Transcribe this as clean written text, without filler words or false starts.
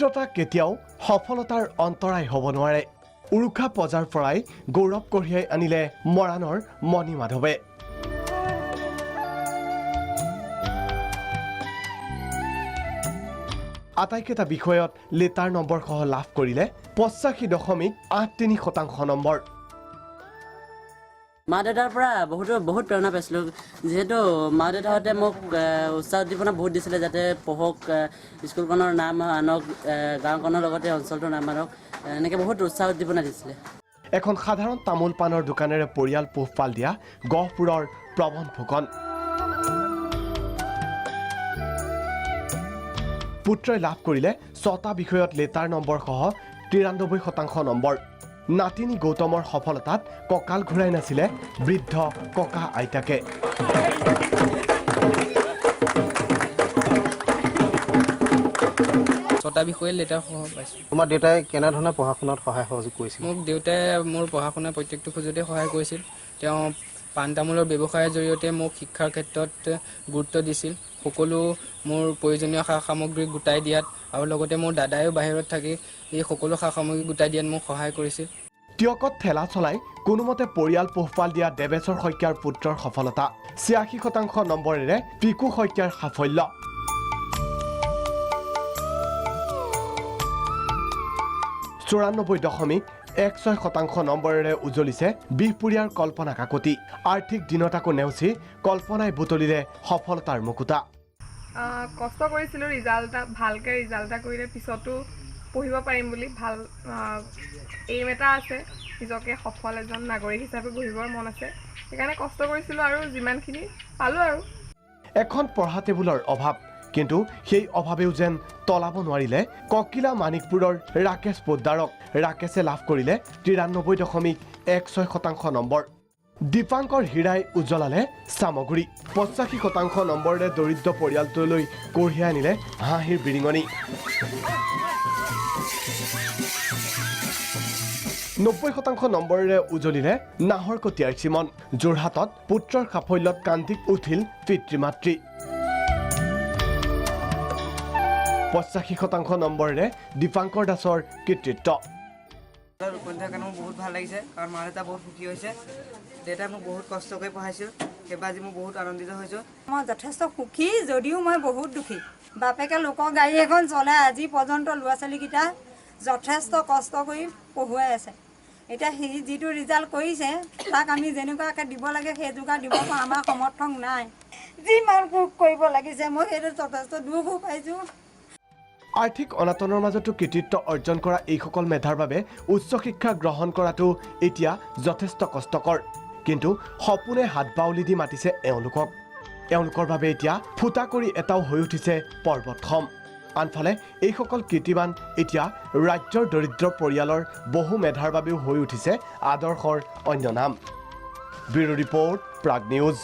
মিত্ৰতা কেতিয়াও সফলতাৰ অন্তৰায় হ'ব নোৱাৰে উৰুখা পজাৰ পৰাই গৌৰৱ কঢ়িয়াই আনিলে মৰাণৰ মণি মাধৱে আটাইকেইটা বিষয়ত লেটাৰ নম্বৰ সহ লাভ কৰিলে 85.83% নম্বৰ মা দেউতাৰ পৰা বহুত প্ৰেৰণা পাইছিলোঁ যেহেতু মা দেউতাহঁতে মোক উৎসাহ উদ্দীপনা বহুত দিছিলে যাতে পঢ়ক স্কুলখনৰ নাম আনক গাঁওখনৰ লগতে অঞ্চলটোৰ নাম আনক এনেকৈ বহুত উৎসাহ উদ্দীপনা দিছিলে এখন সাধাৰণ তামোল পাণৰ দোকানেৰে পৰিয়াল পোহপাল দিয়া গহপুৰৰ প্ৰবন ফুকন পুত্ৰই লাভ কৰিলে 6টা বিষয়ত লেটাৰ নম্বৰ সহ 93% নম্বৰ নাতিনী গৌতমৰ সফলতাত কঁকাল ঘূৰাই নাছিলে বৃদ্ধ ককা আইতাকে ছটা বিষয়ে লেটাৰ সহ পাইছোঁ তোমাৰ দেউতাই কেনেধৰণে পঢ়া শুনাত সহায় সহযোগ কৰিছিল মোক দেউতাই মোৰ পঢ়া শুনা প্ৰত্যেকটো খোজতে সহায় কৰিছিল তেওঁ পাণ তামোলৰ ব্যৱসায়ৰ জৰিয়তে মোক শিক্ষাৰ ক্ষেত্ৰত গুৰুত্ব দিছিল সকলো মোৰ প্ৰয়োজনীয় সা সামগ্ৰী গোটাই দিয়াত আৰু লগতে মোৰ দাদায়ো বাহিৰত থাকি এই সকলো সা সামগ্ৰী গোটাই দিয়াত মোক সহায় কৰিছিল টিয়কত ঠেলা চলাই কোনোমতে পৰিয়াল পোহপাল দিয়া দেৱেশ্বৰ শইকীয়াৰ পুত্ৰৰ সফলতা 86% নম্বৰেৰে পিকু শইকীয়াৰ সাফল্য 94.16% নম্বৰেৰে উজলিছে বিহপুৰীয়াৰ কল্পনা কাকতি আৰ্থিক দিনতাকো নেওচি কল্পনাই বুটলিলে সফলতাৰ মুকুতা কষ্ট কৰিছিলোঁ ৰিজাল্ট ভালকৈ ৰিজাল্ট কৰিলে পিছতো পঢ়িব পাৰিম বুলি ভাল এইম এটা আছে নিজকে সফল এজন নাগৰিক হিচাপে গঢ়িবৰ মন আছে সেইকাৰণে কষ্ট কৰিছিলোঁ আৰু যিমানখিনি পালোঁ আৰু এখন পঢ়া টেবুলৰ অভাৱ কিন্তু সেই অভাৱেও যেন তলাব নোৱাৰিলে ককিলা মানিকপুৰৰ ৰাকেশ পোদ্দাৰক ৰাকেশে লাভ কৰিলে 93.16% নম্বৰ দীপাংকৰ হীৰাই উজ্বলালে চামগুৰি 85% নম্বৰেৰে দৰিদ্ৰ পৰিয়ালটোলৈ কঢ়িয়াই আনিলে হাঁহিৰ বিৰিঙনি 90% নম্বৰেৰে উজলিলে নাহৰকটীয়াৰ চিমন যোৰহাটত পুত্ৰৰ সাফল্যত কান্দি উঠিল পিতৃ মাতৃ 85% নম্বৰেৰে দীপাংকৰ দাসৰ কৃতিত্ব মোৰ বহুত ভাল লাগিছে কাৰণ মা দেউতা বহুত সুখী হৈছে দেউতাই মোক বহুত কষ্ট কৰি পঢ়াইছিল সেইবাৰ আজি মই বহুত আনন্দিত হৈছোঁ মই যথেষ্ট সুখী যদিও মই বহুত দুখী বাপেকে লোকৰ গাড়ী এখন চলাই আজি পৰ্যন্ত ল'ৰা ছোৱালীকেইটা যথেষ্ট কষ্ট কৰি পঢ়ুৱাই আছে এতিয়া সি যিটো ৰিজাল্ট কৰিছে তাক আমি যেনেকুৱাকৈ দিব লাগে সেই যোগাৰ দিব পৰা আমাৰ সমৰ্থন নাই যিমান সুখ কৰিব লাগিছে মই সেইটো যথেষ্ট দুখো পাইছোঁ আৰ্থিক অনাটনৰ মাজতো কৃতিত্ব অৰ্জন কৰা এইসকল মেধাৰ বাবে উচ্চ শিক্ষা গ্ৰহণ কৰাটো এতিয়া যথেষ্ট কষ্টকৰ কিন্তু সপোনে হাত বাউলি দি মাতিছে এওঁলোকৰ বাবে এতিয়া ফুটা কৰি এটাও হৈ উঠিছে পৰ্বতসম আনফালে এইসকল কীৰ্তিমান এতিয়া ৰাজ্যৰ দৰিদ্ৰ পৰিয়ালৰ বহু মেধাৰ বাবেও হৈ উঠিছে আদৰ্শৰ অন্য নাম ব্যুৰো ৰিপৰ্ট প্ৰাগ নিউজ